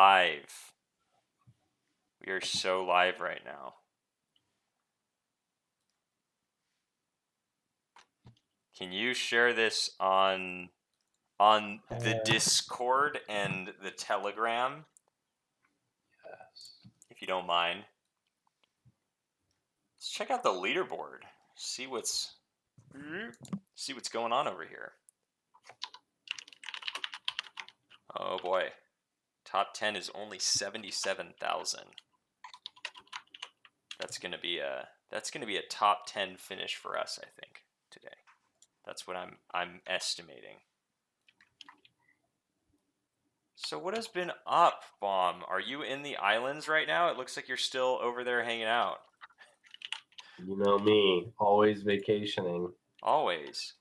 live. We are so live right now. Can you share this on the Discord and the Telegram? Yes. If you don't mind. Let's check out the leaderboard. See what's going on over here. Oh boy. Top 10 is only 77,000. That's going to be a top 10 finish for us, I think, today. That's what I'm estimating. So what has been up, Bomb? Are you in the islands right now? It looks like you're still over there hanging out. You know me, always vacationing. Always.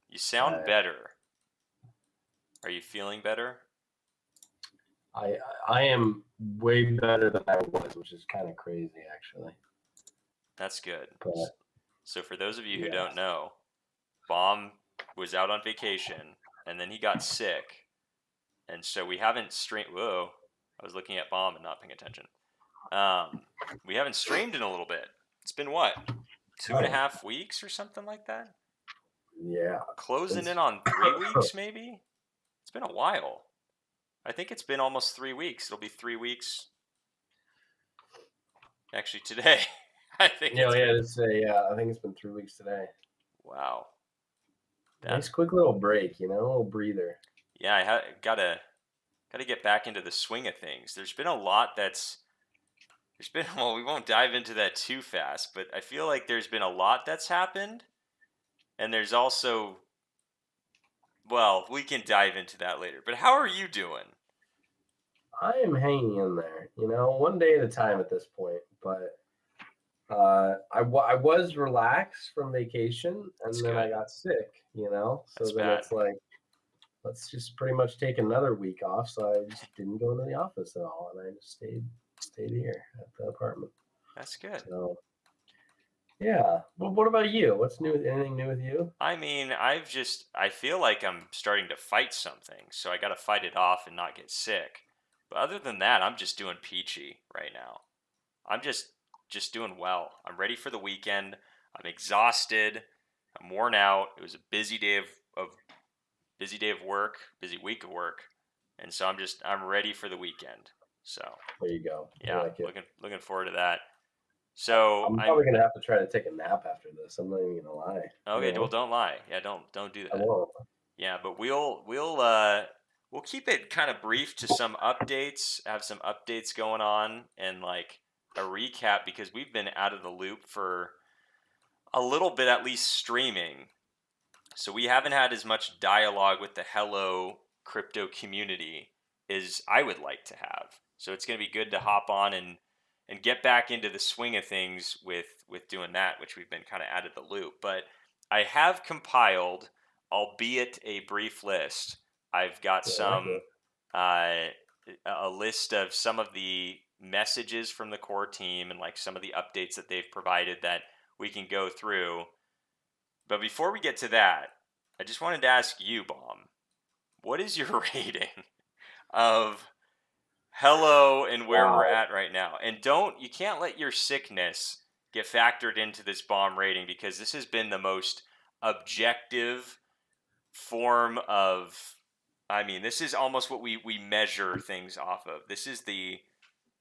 You sound better. Are you feeling better? I am way better than I was, which is kind of crazy, actually. That's good. But, so for those of you who don't know, Bomb was out on vacation, and then he got sick. And so we haven't streamed. Whoa, I was looking at Bomb and not paying attention. We haven't streamed in a little bit. It's been what, 2.5 weeks or something like that? Yeah. Closing in on 3 weeks, maybe? It's been a while. I think it's been almost 3 weeks. It'll be 3 weeks. Actually, today. I think. I think it's been 3 weeks today. Wow. Nice quick little break, a little breather. Yeah, I gotta get back into the swing of things. There's been a lot well, we won't dive into that too fast, but I feel like there's been a lot that's happened. And there's also, well, we can dive into that later. But how are you doing? I am hanging in there, one day at a time at this point. But I was relaxed from vacation, and then I got sick, So That's then bad. it's like, let's just pretty much take another week off. So I just didn't go into the office at all, and I just stayed here at the apartment. That's good. So, yeah. Well, what about you? What's new? Anything new with you? I mean, I feel like I'm starting to fight something, so I got to fight it off and not get sick. But other than that, I'm just doing peachy right now. I'm just doing well. I'm ready for the weekend. I'm exhausted. I'm worn out. It was a busy day of work, busy week of work, and so I'm ready for the weekend. So there you go. Yeah, looking forward to that. So I'm probably gonna have to try to take a nap after this. I'm not even gonna lie. Okay, well, don't lie. Yeah, don't do that. I won't. Yeah, but we'll keep it kind of brief to some updates. Have some updates going on and like a recap because we've been out of the loop for a little bit, at least streaming. So we haven't had as much dialogue with the Hello crypto community as I would like to have. So it's going to be good to hop on and get back into the swing of things with doing that, which we've been kind of out of the loop. But I have compiled, albeit a brief list. I've got a list of some of the messages from the core team and like some of the updates that they've provided that we can go through. But before we get to that, I just wanted to ask you, Bomb, what is your rating of Hello and where we're at right now? And you can't let your sickness get factored into this Bomb rating because this has been the most objective form of, I mean, this is almost what we measure things off of. This is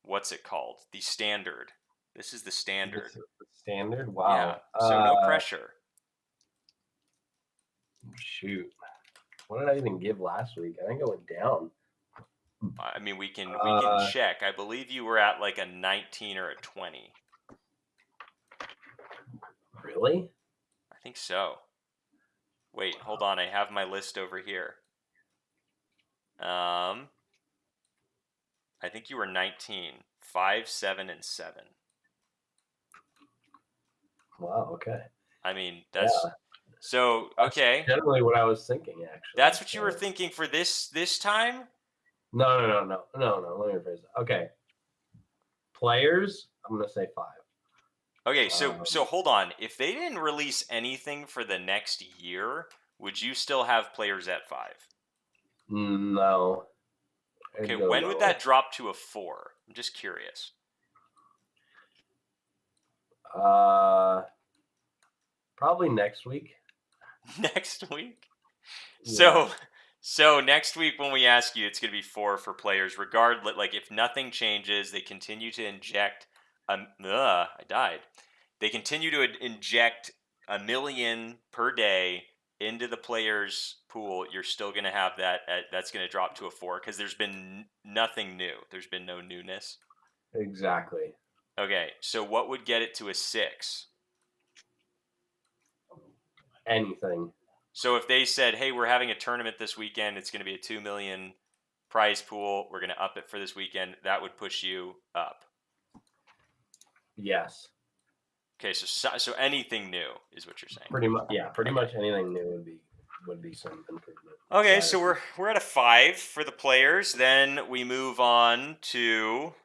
what's it called? The standard. This is the standard. This is the standard? Wow. Yeah, so no pressure. Shoot. What did I even give last week? I think I went down. I mean, we can check. I believe you were at like a 19 or a 20. Really? I think so. Wait, hold on. I have my list over here. I think you were 19. 5, 7, and 7. Wow, okay. I mean, that's... Yeah. So, okay. That's generally what I was thinking, actually. That's what you were thinking for this time? No. Let me rephrase it. Okay. Players, I'm going to say 5. Okay, so hold on. If they didn't release anything for the next year, would you still have players at 5? No. Okay, It'd go when would lower. that drop to a 4? I'm just curious. Probably next week. Next week? Yeah. So next week when we ask you, it's going to be 4 for players, regardless. Like if nothing changes, they continue to inject. I died. They continue to inject 1 million per day into the players' pool. You're still going to have that. That's going to drop to a 4 because there's been nothing new. There's been no newness. Exactly. Okay, so what would get it to a 6? Anything. So if they said, "Hey, we're having a tournament this weekend. It's going to be a 2 million prize pool. We're going to up it for this weekend," that would push you up. Yes. Okay, so anything new is what you're saying. Pretty much. Yeah. Pretty Okay. much anything new would be some improvement. Okay, so we're at a 5 for the players. Then we move on to.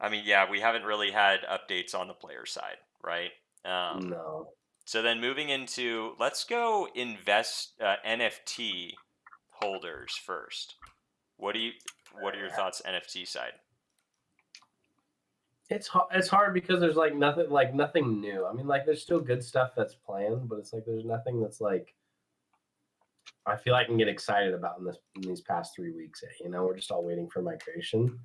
I mean, yeah, we haven't really had updates on the player side, right? No. So then moving into, let's go invest NFT holders first. What are your thoughts NFT side? It's hard because there's like nothing new. I mean, like there's still good stuff that's planned, but it's like there's nothing that's like I feel I can get excited about in these past 3 weeks. You know, we're just all waiting for migration,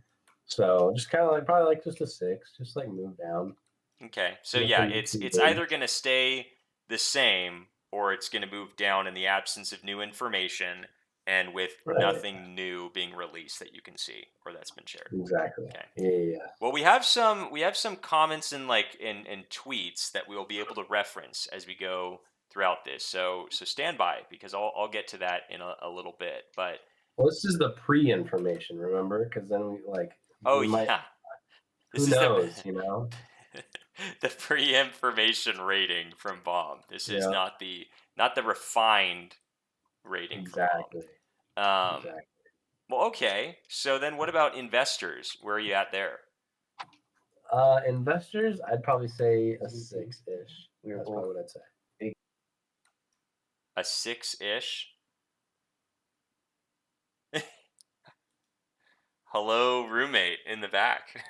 so just kind of like probably like just a 6, just like move down. Okay, so yeah, Nothing it's too it's big. either going to stay the same or it's going to move down in the absence of new information and with Right. nothing new being released that you can see or that's been shared. Exactly. Okay. Yeah. Well, we have some comments in tweets that we'll be able to reference as we go throughout this. So stand by because I'll get to that in a little bit. But Well, this is the pre-information, remember? Because then oh we might. yeah, Who this is the knows? You know. the pre-information rating from Bomb. This is Yeah. not the refined rating from Exactly. Bomb. Exactly. Well, okay. So then, what about investors? Where are you at there? Investors, I'd probably say a 6-ish. That's probably what I'd say. A 6-ish. Hello, roommate in the back.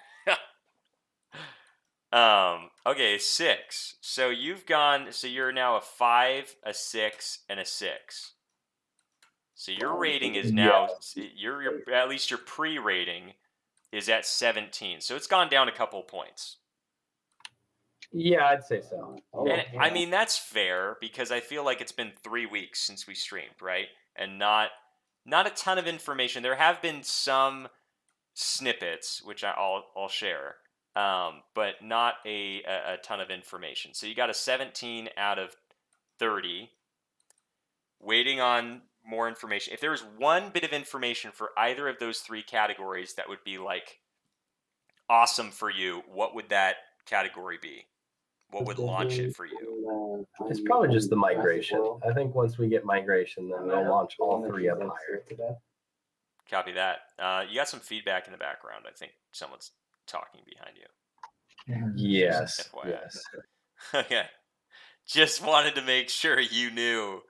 Okay, 6. So you've gone. So you're now a 5, a 6, and a 6. So your rating is Yeah. now your at least your pre-rating is at 17. So it's gone down a couple points. Yeah, I'd say so. And I mean that's fair because I feel like it's been 3 weeks since we streamed, right? And not a ton of information. There have been some snippets which I'll share, but not a ton of information. So you got a 17 out of 30, waiting on more information. If there was one bit of information for either of those 3 categories that would be like awesome for you, what would that category be? What would launch it for you? It's probably just the migration. I think once we get migration, then they'll launch all 3 up higher. Copy that. You got some feedback in the background. I think someone's talking behind you. Yes. FYI. Yes. Okay. Just wanted to make sure you knew,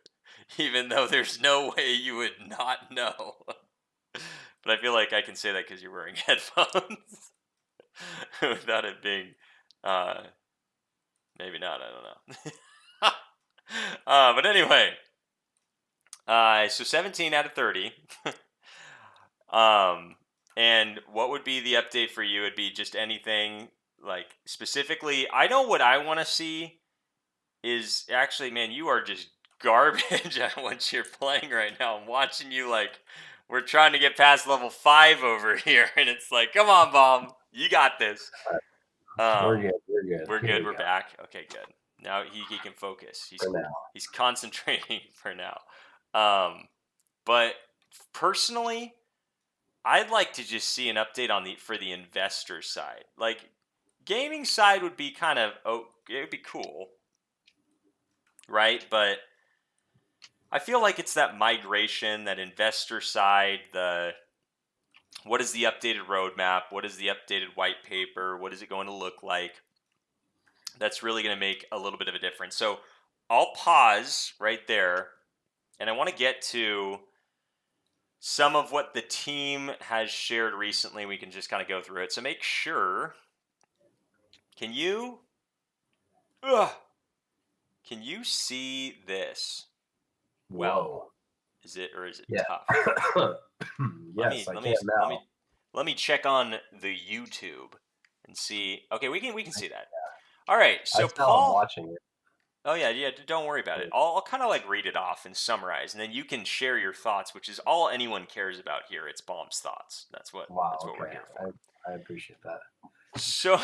even though there's no way you would not know. But I feel like I can say that because you're wearing headphones without it being, maybe not. I don't know. But anyway, so 17 out of 30. And what would be the update for you? It'd be just anything like specifically. I know what I want to see is actually, man, you are just garbage at what you're playing right now. I'm watching you like we're trying to get past level 5 over here, and it's like, come on, Bomb, you got this. We're good. We're good. We're Here good. we We're go. back. Okay, good. Now he can focus. For now. He's concentrating for now. But personally, I'd like to just see an update on for the investor side. Like gaming side would be kind of it would be cool, right? But I feel like it's that migration, that investor side, what is the updated roadmap? What is the updated white paper? What is it going to look like? That's really going to make a little bit of a difference. So I'll pause right there, and I want to get to some of what the team has shared recently. We can just kind of go through it. So make sure. Can you? Can you see this? Well, Whoa. is it Yeah. tough? Yes, I can now. Let me check on the YouTube and see. Okay, we can see that. Yeah. All right. I So still am Paul. watching it. Oh yeah. Don't worry about it. I'll kind of like read it off and summarize, and then you can share your thoughts, which is all anyone cares about here. It's Bomb's thoughts. That's what Wow. we're Okay. here for. I appreciate that. So,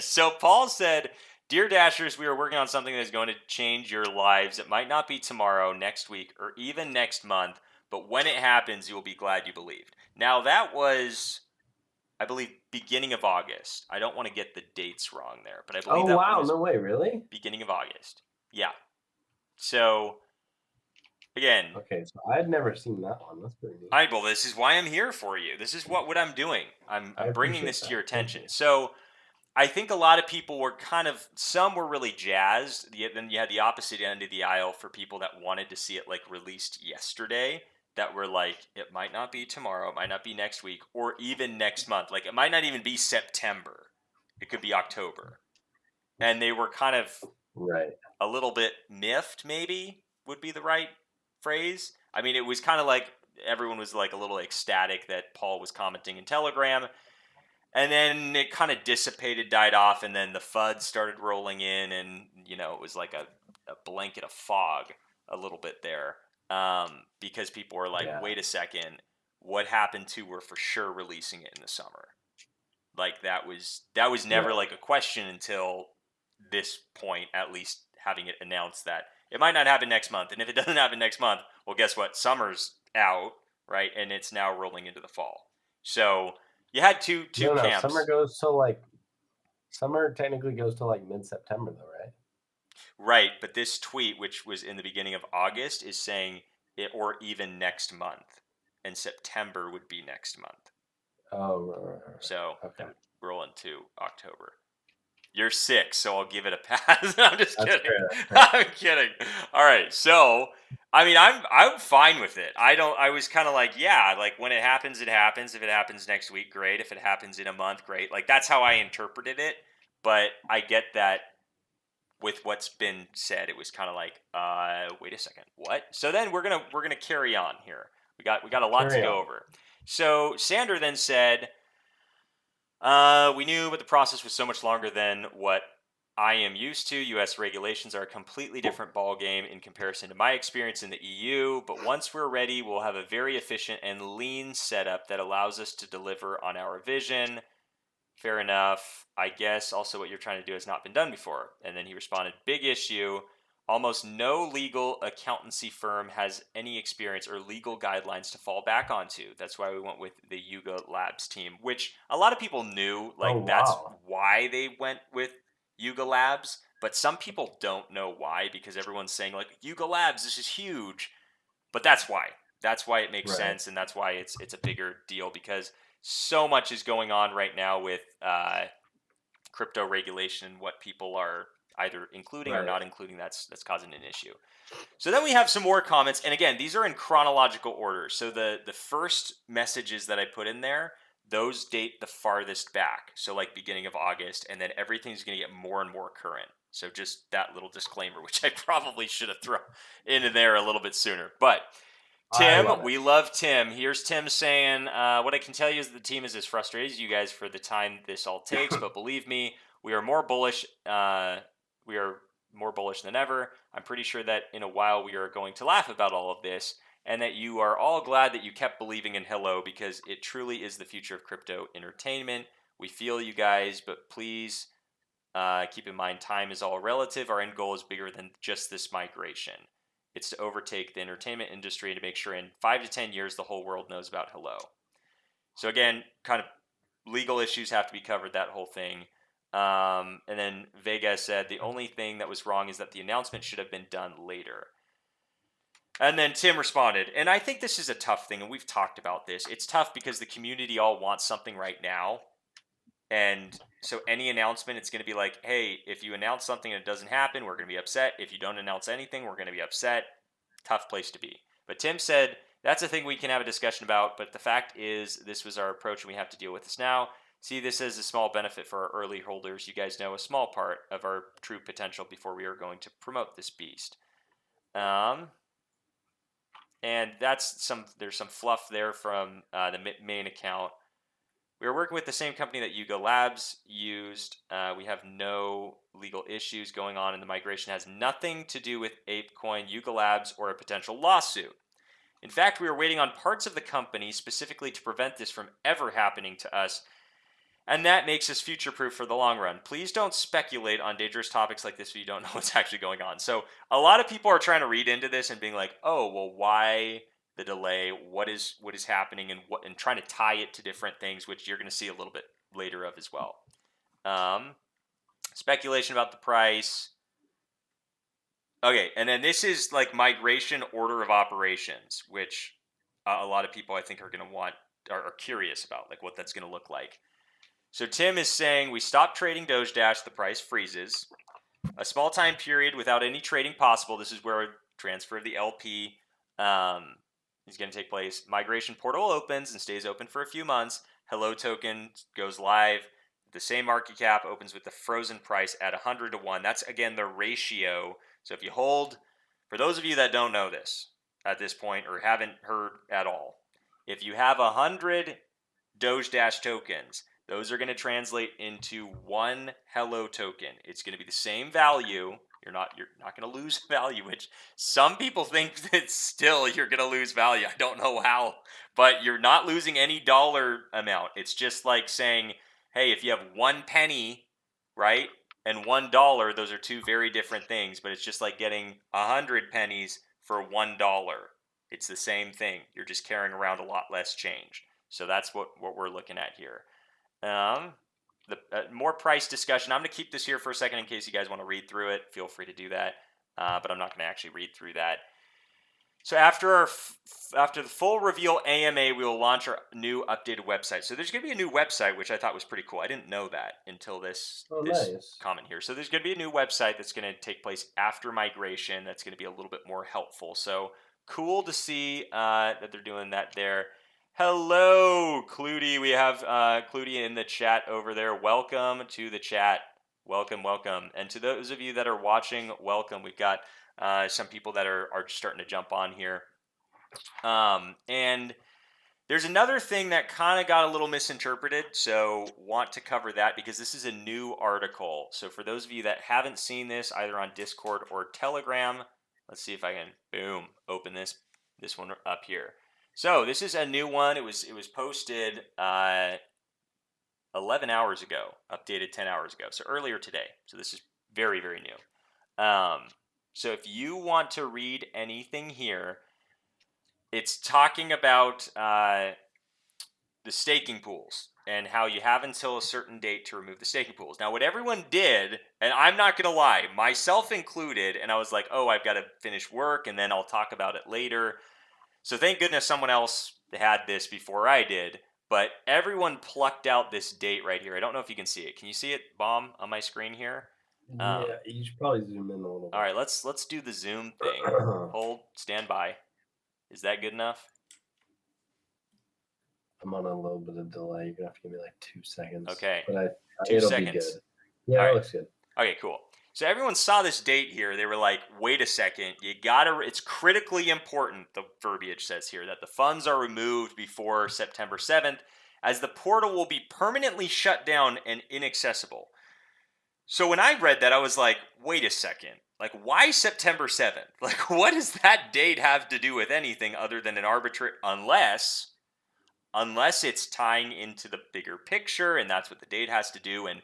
so Paul said, "Dear Dashers, we are working on something that is going to change your lives. It might not be tomorrow, next week, or even next month, but when it happens, you will be glad you believed." Now, that was, I believe, beginning of August. I don't want to get the dates wrong there, but I believe Oh that wow! was No way, really? beginning of August. Yeah. So, again, Okay, so I'd never seen that one. That's pretty neat. well, this is why I'm here for you. This is what I'm doing. I'm I bringing appreciate this to that. your Thank attention. you. So, I think a lot of people were some were really jazzed. Then you had the opposite end of the aisle for people that wanted to see it like released yesterday, that were like, it might not be tomorrow, it might not be next week, or even next month. Like, it might not even be September. It could be October. And they were kind of Right. a little bit miffed, maybe would be the right phrase. I mean, it was kind of like everyone was like a little ecstatic that Paul was commenting in Telegram. And then it kind of dissipated, died off, and then the FUD started rolling in, and it was like a blanket of fog a little bit there, because people were like, Yeah. "Wait a second, what happened to we're for sure releasing it in the summer?" Like that was never Right. like a question until this point, at least having it announced that it might not happen next month, and if it doesn't happen next month, well, guess what? Summer's out, right, and it's now rolling into the fall. So you had two No, no. camps. Summer technically goes to like mid-September, though, right? Right, but this tweet, which was in the beginning of August, is saying it or even next month, and September would be next month. Oh, right. So Okay. that would roll into October. You're sick, so I'll give it a pass. I'm just That's kidding. fair. That's fair. I'm kidding. All right, so I mean, I'm fine with it. I was kind of like, yeah, like when it happens, it happens. If it happens next week, great. If it happens in a month, great. Like that's how I interpreted it. But I get that with what's been said, it was kind of like, wait a second, what? So then we're gonna carry on here. We got a lot to Carry go on. over. So Sander then said, we knew, but the process was so much longer than what I am used to. U.S. regulations are a completely different ballgame in comparison to my experience in the EU. But once we're ready, we'll have a very efficient and lean setup that allows us to deliver on our vision. Fair enough. I guess also what you're trying to do has not been done before. And then he responded, big issue. Almost no legal accountancy firm has any experience or legal guidelines to fall back onto. That's why we went with the Yuga Labs team, which a lot of people knew, Oh like that's wow. why they went with Yuga Labs. But some people don't know why, because everyone's saying like Yuga Labs, this is huge. But that's why. That's why it makes Right. sense, and that's why it's a bigger deal, because so much is going on right now with crypto regulation and what people are either including or Right. not including. That's causing an issue. So then we have some more comments, and again, these are in chronological order. So the first messages that I put in there, those date the farthest back. So like beginning of August, and then everything's going to get more and more current. So just that little disclaimer, which I probably should have thrown into there a little bit sooner. But I Tim, love it. we love Tim. Here's Tim saying, what I can tell you is that the team is as frustrated as you guys for the time this all takes, but believe me, we are more bullish. We are more bullish than ever. I'm pretty sure that in a while we are going to laugh about all of this, and that you are all glad that you kept believing in Hello, because it truly is the future of crypto entertainment. We feel you guys, but please keep in mind time is all relative. Our end goal is bigger than just this migration. It's to overtake the entertainment industry and to make sure in 5 to 10 years the whole world knows about Hello. So again, kind of legal issues have to be covered, that whole thing. And then Vega said the only thing that was wrong is that the announcement should have been done later. And then Tim responded, and I think this is a tough thing, and we've talked about this. It's tough because the community all wants something right now. And so any announcement, it's going to be like, hey, if you announce something and it doesn't happen, we're going to be upset. If you don't announce anything, we're going to be upset. Tough place to be. But Tim said That's a thing we can have a discussion about, but the fact is this was our approach and we have to deal with this now. See this as a small benefit for our early holders. You guys know a small part of our true potential before we are going to promote this beast. And there's some fluff there from the main account. We are working with the same company that Yuga Labs used. We have no legal issues going on, and the migration has nothing to do with ApeCoin, Yuga Labs, or a potential lawsuit. In fact, we are waiting on parts of the company specifically to prevent this from ever happening to us, and that makes us future-proof for the long run. Please don't speculate on dangerous topics like this if you don't know what's actually going on. So a lot of people are trying to read into this and being like, oh, well, why the delay? What is happening, and trying to tie it to different things, which you're going to see a little bit later of as well. Speculation about the price. Okay, and then this is like migration order of operations, which a lot of people I think are going to are curious about, like what that's going to look like. So Tim is saying we stop trading Doge Dash, the price freezes. A small time period without any trading possible. This is where transfer of the LP is going to take place. Migration portal opens and stays open for a few months. Hello token goes live. The same market cap opens with the frozen price at 100 to 1. That's, again, the ratio. So if you hold, for those of you that don't know this at this point or haven't heard at all, if you have 100 Doge Dash tokens, those are going to translate into one Hello token. It's going to be the same value. You're not going to lose value, which some people think that still you're going to lose value. I don't know how, but you're not losing any dollar amount. It's just like saying, hey, if you have 1 penny, right, and $1, those are two very different things, but it's just like getting 100 pennies for $1. It's the same thing. You're just carrying around a lot less change. So that's what we're looking at here. More price discussion. I'm going to keep this here for a second in case you guys want to read through it. Feel free to do that, but I'm not going to actually read through that. So after the full reveal AMA, we will launch our new updated website. So there's going to be a new website, which I thought was pretty cool. I didn't know that until this nice comment here. So there's going to be a new website that's going to take place after migration. That's going to be a little bit more helpful. So cool to see that they're doing that there. Hello, Clutie. We have Clutie in the chat over there. Welcome to the chat. Welcome. And to those of you that are watching, welcome. We've got some people that are starting to jump on here. And there's another thing that kind of got a little misinterpreted, so want to cover that because this is a new article. So for those of you that haven't seen this, either on Discord or Telegram, let's see if I can, boom, open this one up here. So this is a new one. It was posted 11 hours ago, updated 10 hours ago. So earlier today. So this is very, very new. So if you want to read anything here, it's talking about the staking pools and how you have until a certain date to remove the staking pools. Now, what everyone did, and I'm not going to lie, myself included, and I was like, oh, I've got to finish work and then I'll talk about it later. So thank goodness someone else had this before I did, but everyone plucked out this date right here. I don't know if you can see it. Can you see it, Bomb, on my screen here? Yeah, you should probably zoom in a little bit. All right, let's do the zoom thing. Hold, stand by. Is that good enough? I'm on a little bit of delay. You're going to have to give me like 2 seconds. Okay. But 2 it'll seconds. Be good. Yeah, all it right. Looks good. Okay, cool. So everyone saw this date here. They were like, wait a second. It's critically important, the verbiage says here, that the funds are removed before September 7th, as the portal will be permanently shut down and inaccessible. So when I read that, I was like, wait a second. Like, why September 7th? Like, what does that date have to do with anything other than an arbitrary, unless it's tying into the bigger picture, and that's what the date has to do. And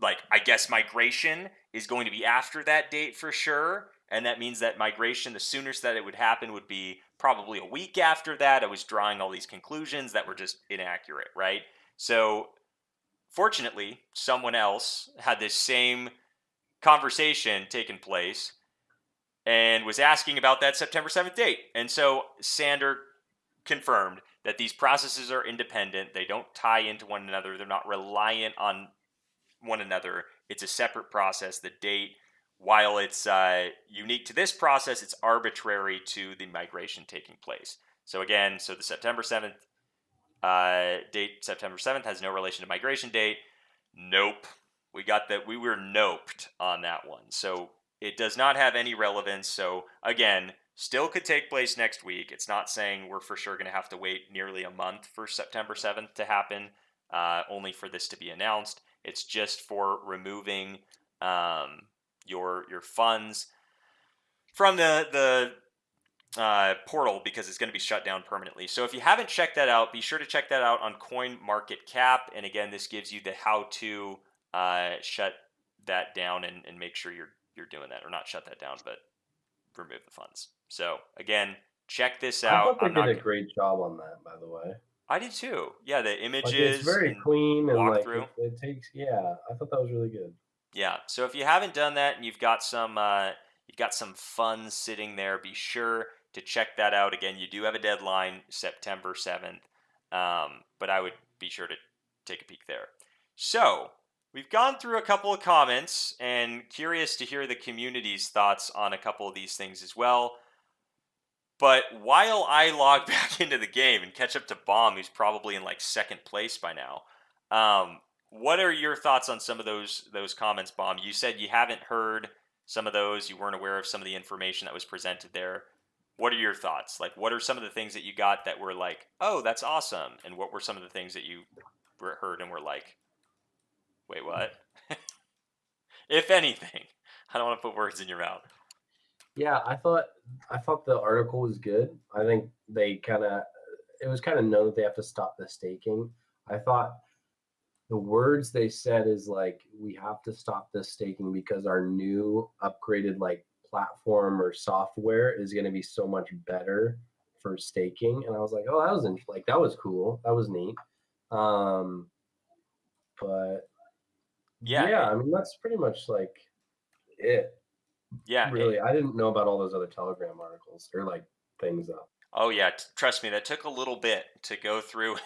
like, I guess migration is going to be after that date for sure. And that means that migration, the soonest that it would happen would be probably a week after that. I was drawing all these conclusions that were just inaccurate, right? So fortunately, someone else had this same conversation taking place and was asking about that September 7th date. And so Sander confirmed that these processes are independent. They don't tie into one another. They're not reliant on one another. It's a separate process. The date, while it's unique to this process, it's arbitrary to the migration taking place. So again, so the September 7th date, September 7th, has no relation to migration date. Nope. We were noped on that one. So it does not have any relevance. So again, still could take place next week. It's not saying we're for sure going to have to wait nearly a month for September 7th to happen, only for this to be announced. It's just for removing your funds from the portal, because it's going to be shut down permanently. So if you haven't checked that out, be sure to check that out on CoinMarketCap. And again, this gives you the how to shut that down and make sure you're doing that, or not shut that down, but remove the funds. So again, check this I out. thought they did a great job on that, by the way. I did too. Yeah, the Like it's images very and clean and like walkthrough. it takes. Yeah, I thought that was really good. Yeah. So if you haven't done that and you've got some funds sitting there, be sure to check that out. Again, you do have a deadline, September 7th, but I would be sure to take a peek there. So we've gone through a couple of comments, and curious to hear the community's thoughts on a couple of these things as well. But while I log back into the game and catch up to Bomb, who's probably in like second place by now, what are your thoughts on some of those comments, Bomb? You said you haven't heard some of those, you weren't aware of some of the information that was presented there. What are your thoughts? Like, what are some of the things that you got that were like, oh, that's awesome? And what were some of the things that you heard and were like, wait, what? If anything, I don't want to put words in your mouth. Yeah, I thought the article was good. I think it was kind of known that they have to stop the staking. I thought the words they said is like, we have to stop this staking because our new upgraded like platform or software is going to be so much better for staking. And I was like, oh, that was cool, that was neat. But Yeah, yeah, I mean that's pretty much like it. yeah. Really, I didn't know about all those other Telegram articles or like things up. Oh yeah, trust me, that took a little bit to go through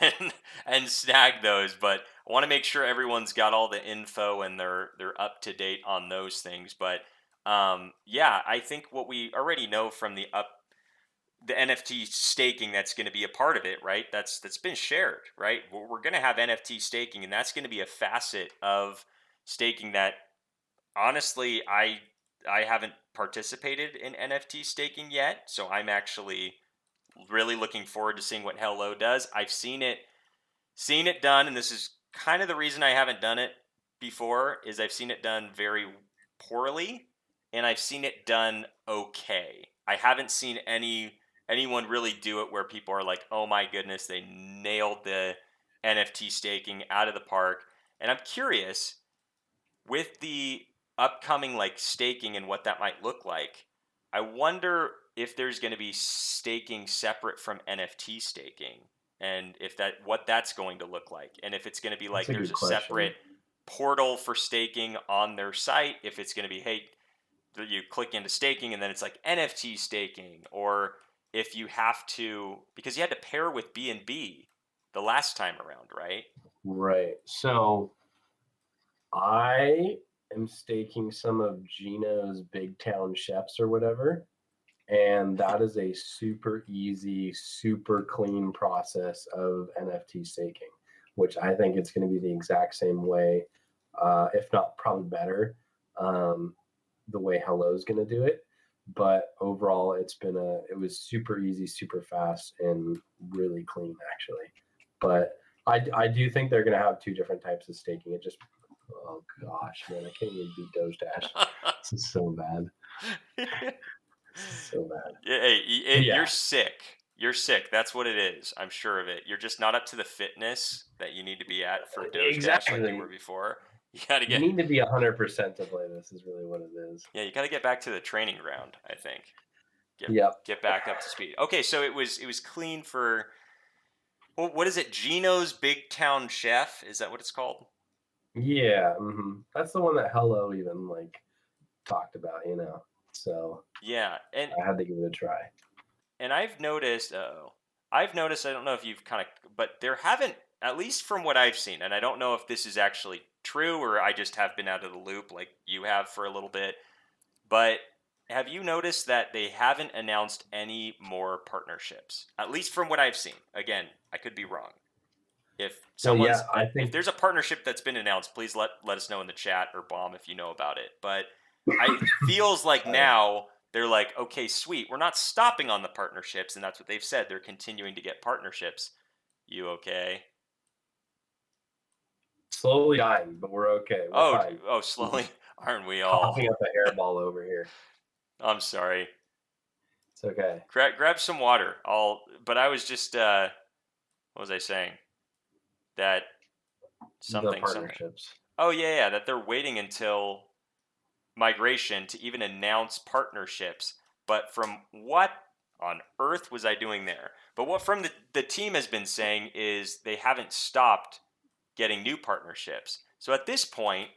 and snag those, but I want to make sure everyone's got all the info and they're up to date on those things. But yeah, I think what we already know from the NFT staking that's going to be a part of it, right? That's been shared, right? We're going to have NFT staking, and that's going to be a facet of staking that honestly I haven't participated in NFT staking yet, so I'm actually really looking forward to seeing what Hello does. I've seen it done, and this is kind of the reason I haven't done it before, is I've seen it done very poorly, and I've seen it done okay. I haven't seen anyone really do it where people are like, "Oh my goodness, they nailed the NFT staking out of the park." And I'm curious, with the upcoming like staking and what that might look like, I wonder if there's going to be staking separate from NFT staking, and if what that's going to look like, and if it's going to be That's like a there's good a question. separate portal for staking on their site, if it's going to be, hey, you click into staking and then it's like NFT staking, or if you have to, because you had to pair with BNB the last time around, right? Right. So I am staking some of Gino's Big Town Chefs or whatever. And that is a super easy, super clean process of NFT staking, which I think it's going to be the exact same way, if not probably better, the way Hello's going to do it. But overall, it was super easy, super fast, and really clean actually. But I do think they're going to have two different types of staking. Oh gosh, man, I can't even beat Doge Dash. This is so bad. So bad. Hey, But yeah, you're sick. You're sick. That's what it is. I'm sure of it. You're just not up to the fitness that you need to be at for Doge Dash like you were exactly. before. You got to You get need to be 100% to play this. Is really what it is. Yeah, you got to get back to the training ground, I think. Get Yep. get back up to speed. Okay, so it was clean for, well, what is it? Gino's Big Town Chef? Is that what it's called? Yeah. That's the one that Hello even like talked about. So Yeah, I had to give it a try. and I've noticed, I don't know if you've kind of, but there haven't, at least from what I've seen, and I don't know if this is actually true or I just have been out of the loop like you have for a little bit, but have you noticed that they haven't announced any more partnerships? At least from what I've seen. Again, I could be wrong. If there's a partnership that's been announced, please let us know in the chat, or Bomb if you know about it. But it feels like now they're like, okay, sweet, we're not stopping on the partnerships, and that's what they've said. They're continuing to get partnerships. You okay? Slowly dying, but we're okay. We're fine. Slowly, aren't we all? Coughing up a hairball over here. I'm sorry. It's okay. Grab some water. But I was just what was I saying? That something. The partnerships. Oh yeah, that they're waiting until migration to even announce partnerships. But from what on earth was I doing there? But what from the team has been saying is they haven't stopped getting new partnerships. So at this point,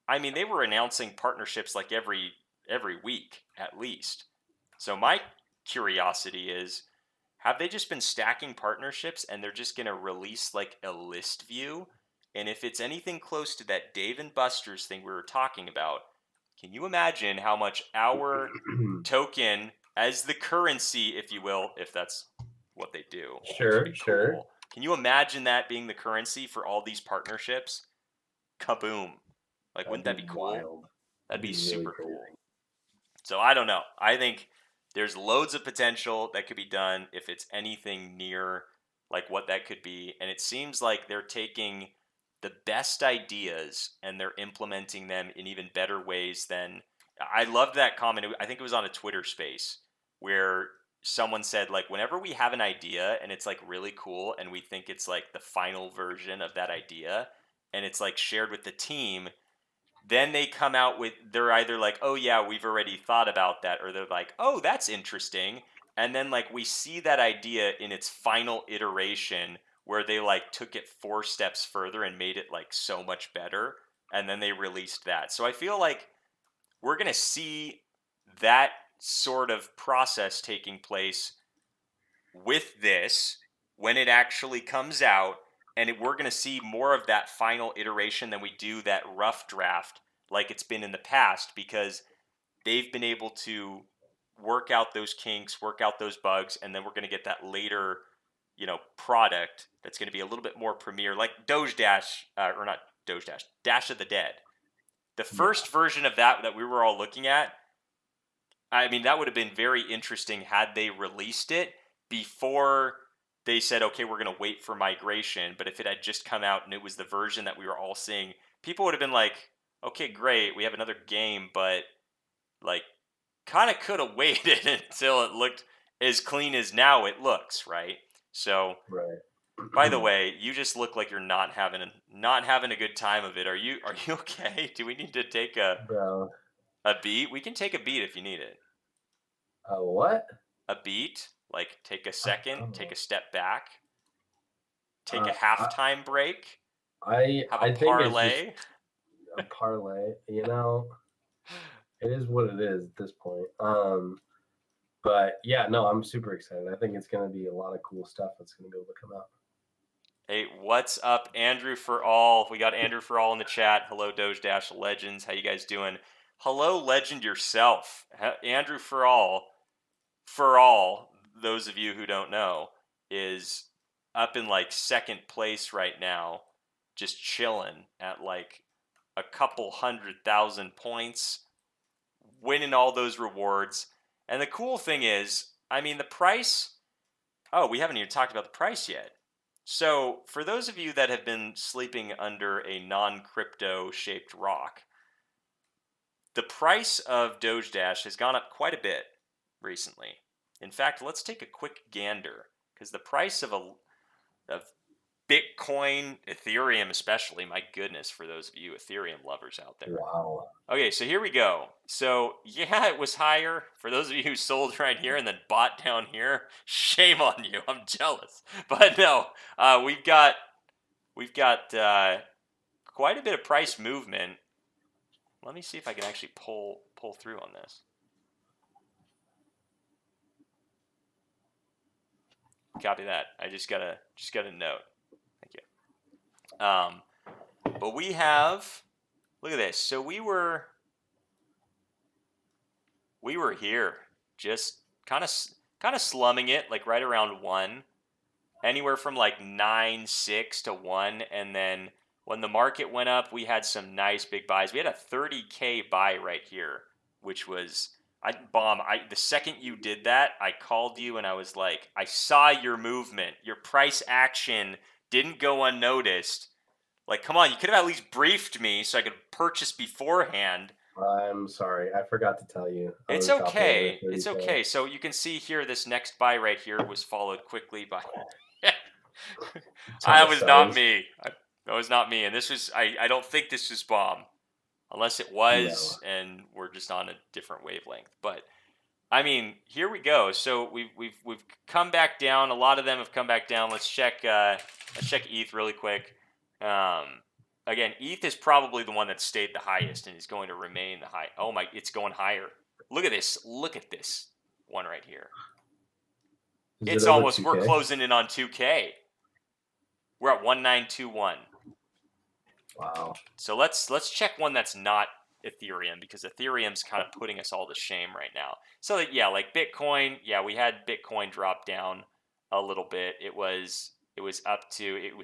I mean, they were announcing partnerships like every week at least. So my curiosity is, have they just been stacking partnerships and they're just going to release like a list view? And if it's anything close to that Dave and Buster's thing we were talking about, can you imagine how much our token as the currency, if you will, if that's what they do? Sure. Cool. Can you imagine that being the currency for all these partnerships? Kaboom. Like, wouldn't that be cool? Wild. That'd be super really cool. So I don't know. I think there's loads of potential that could be done if it's anything near like what that could be. And it seems like they're taking the best ideas and they're implementing them in even better ways than. I loved that comment. I think it was on a Twitter space where someone said, like, whenever we have an idea and it's like really cool and we think it's like the final version of that idea and it's like shared with the team, then they come out with, they're either like, oh yeah, we've already thought about that, or they're like, oh, that's interesting. And then like we see that idea in its final iteration where they like took it 4 steps further and made it like so much better, and then they released that. So I feel like we're going to see that sort of process taking place with this when it actually comes out, and we're going to see more of that final iteration than we do that rough draft like it's been in the past, because they've been able to work out those kinks, work out those bugs, and then we're going to get that later, product that's going to be a little bit more premier, like Doge Dash, or not Doge Dash, Dash of the Dead. The first version of that we were all looking at, I mean, that would have been very interesting had they released it before they said, okay, we're going to wait for migration. But if it had just come out and it was the version that we were all seeing, people would have been like, okay, great, we have another game, but like kind of could have waited until it looked as clean as now it looks, right? So, right. By the way, you just look like you're not having a good time of it. Are you okay? Do we need to take a beat? We can take a beat if you need it. A what? A beat, like take a second, take a step back, take a halftime break. I think parlay. It's just a parlay. It is what it is at this point. But yeah, no, I'm super excited. I think it's going to be a lot of cool stuff that's going to be able to come out. Hey, what's up, Andrew for all? We got Andrew for all in the chat. Hello, Doge Dash Legends. How you guys doing? Hello, Legend yourself. Andrew for all, those of you who don't know, is up in like second place right now, just chilling at like a couple 100,000 points, winning all those rewards. And the cool thing is, I mean, the price, we haven't even talked about the price yet. So for those of you that have been sleeping under a non-crypto shaped rock, the price of Doge Dash has gone up quite a bit recently. In fact, let's take a quick gander, because the price of Bitcoin, Ethereum especially, my goodness, for those of you Ethereum lovers out there. Wow. Okay, so here we go. So yeah, it was higher. For those of you who sold right here and then bought down here, shame on you. I'm jealous. But no, we've got quite a bit of price movement. Let me see if I can actually pull through on this. Copy that. I just got a note. Thank you. But we have, look at this. So we were we were here, just kind of slumming it, like right around 1, anywhere from like 9.6 to 1, and then when the market went up, we had some nice big buys. We had a 30K buy right here, which was the second you did that, I called you and I was like, I saw your movement. Your price action didn't go unnoticed. Like, come on, you could have at least briefed me so I could purchase beforehand. I'm sorry, I forgot to tell you. I It's was shopping over okay. It's 30K. okay. So you can see here, this next buy right here was followed quickly by. That Thomas was not Sellers. me. That was not me. And this was, I don't think this was bomb, unless it No. was, and we're just on a different wavelength. But I mean, here we go. So we've come back down. A lot of them have come back down. Let's check ETH really quick. Again, ETH is probably the one that stayed the highest and is going to remain the high. Oh my, it's going higher. Look at this. Look at this one right here. Is it It's over almost, we're 2K? closing in on 2K. We're at 1921. Wow. So let's check one that's not Ethereum, because Ethereum's kind of putting us all to shame right now. So yeah, like Bitcoin, yeah, we had Bitcoin drop down a little bit. It was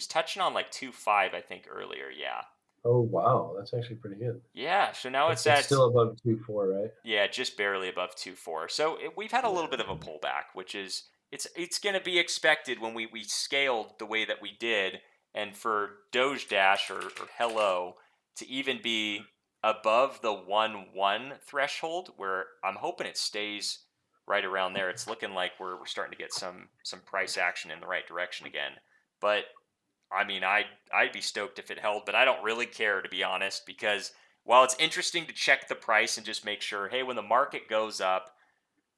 touching on like 2.5, I think, earlier. Yeah. Oh wow, that's actually pretty good. Yeah, so now it's It's at, still above 2.4, right? yeah, just barely above 2.4. So we've had a little bit of a Yeah. pullback, which is, it's going to be expected when we scaled the way that we did, and for Doge Dash or Hello to even be above the 1.1 threshold, where I'm hoping it stays right around there. It's looking like we're starting to get some price action in the right direction again. But I mean, I'd be stoked if it held, but I don't really care, to be honest, because while it's interesting to check the price and just make sure, hey, when the market goes up,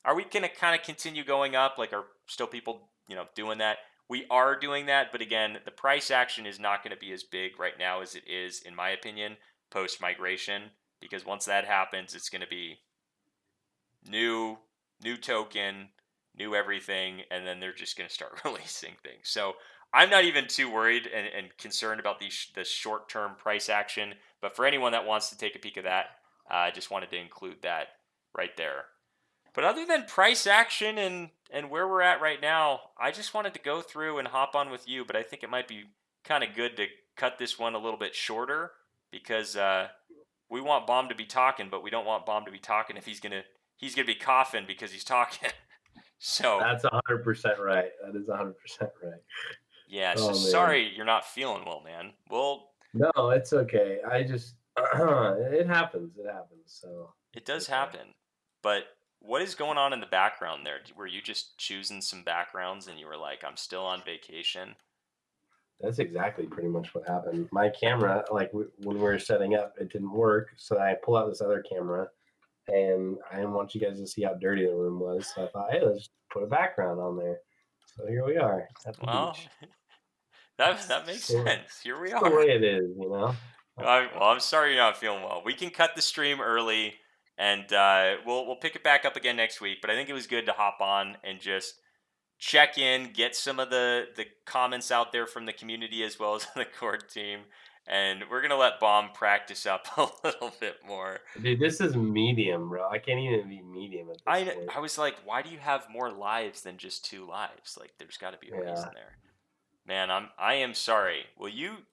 are we going to kind of continue going up? Like, are still people, doing that? We are doing that, but again, the price action is not going to be as big right now as it is, in my opinion, post migration, because once that happens, it's going to be new token, new everything, and then they're just going to start releasing things. So I'm not even too worried and concerned about the short term price action. But for anyone that wants to take a peek of that, I just wanted to include that right there. But other than price action and where we're at right now, I just wanted to go through and hop on with you. But I think it might be kind of good to cut this one a little bit shorter, because we want Bomb to be talking, but we don't want Bomb to be talking if he's gonna be coughing because he's talking. So That's 100% right. That is 100% right. yeah, so Oh man. sorry you're not feeling well, man. Well, No, it's okay. I just it happens. It happens. So it it's does okay. happen. But what is going on in the background there? Were you just choosing some backgrounds and you were like, I'm still on vacation? That's exactly pretty much what happened. My camera, like when we were setting up, it didn't work. So I pull out this other camera, and I didn't want you guys to see how dirty the room was. So I thought, hey, let's put a background on there. So here we are at the Well, beach. that makes sense. Here we It's the are. way it is, you know. Well, I'm sorry you're not feeling well. We can cut the stream early, and we'll pick it back up again next week. But I think it was good to hop on and just check in, get some of the comments out there from the community as well as the court team, and we're gonna let Bomb practice up a little bit more. Dude, this is medium, bro. I can't even be medium at this point. I was like, why do you have more lives than just 2 lives? Like, there's got to be a Yeah. reason there. Man, I am sorry. Well, you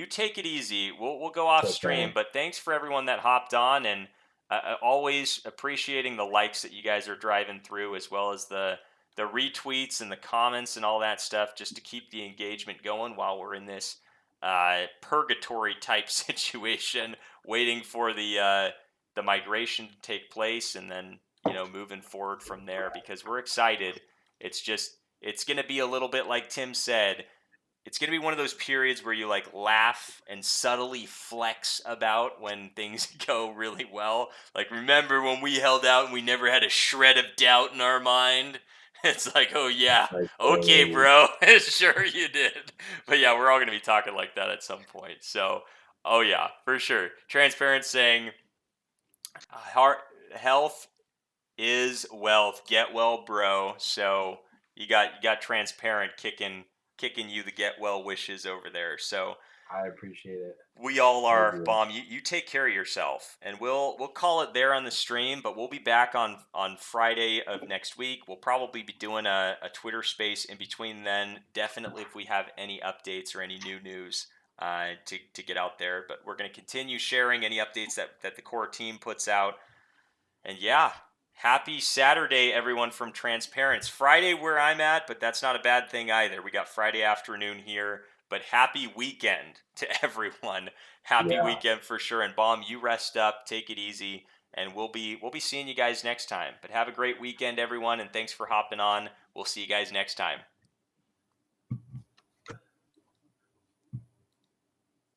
take it easy. We'll go It's off stream, okay. but thanks for everyone that hopped on, and always appreciating the likes that you guys are driving through, as well as the retweets and the comments and all that stuff, just to keep the engagement going while we're in this purgatory type situation, waiting for the migration to take place, and then moving forward from there, because we're excited. It's going to be a little bit like Tim said, it's going to be one of those periods where you like laugh and subtly flex about when things go really well. Like, remember when we held out and we never had a shred of doubt in our mind? It's like, oh yeah, Like, okay, bro, sure you did. But yeah, we're all going to be talking like that at some point. So, oh yeah, for sure. Transparent saying, heart health is wealth. Get well, bro. So you got transparent kicking you the get well wishes over there. So I appreciate it. We all I are, do. Bomb. You take care of yourself, and we'll call it there on the stream. But we'll be back on Friday of next week. We'll probably be doing a Twitter space in between then. Definitely, if we have any updates or any new news to get out there. But we're going to continue sharing any updates that the core team puts out. And yeah, happy Saturday, everyone from Transparents. Friday where I'm at, but that's not a bad thing either. We got Friday afternoon here, but happy weekend to everyone. Happy Yeah. weekend for sure. And Bomb, you rest up, take it easy, and we'll be seeing you guys next time. But have a great weekend, everyone, and thanks for hopping on. We'll see you guys next time.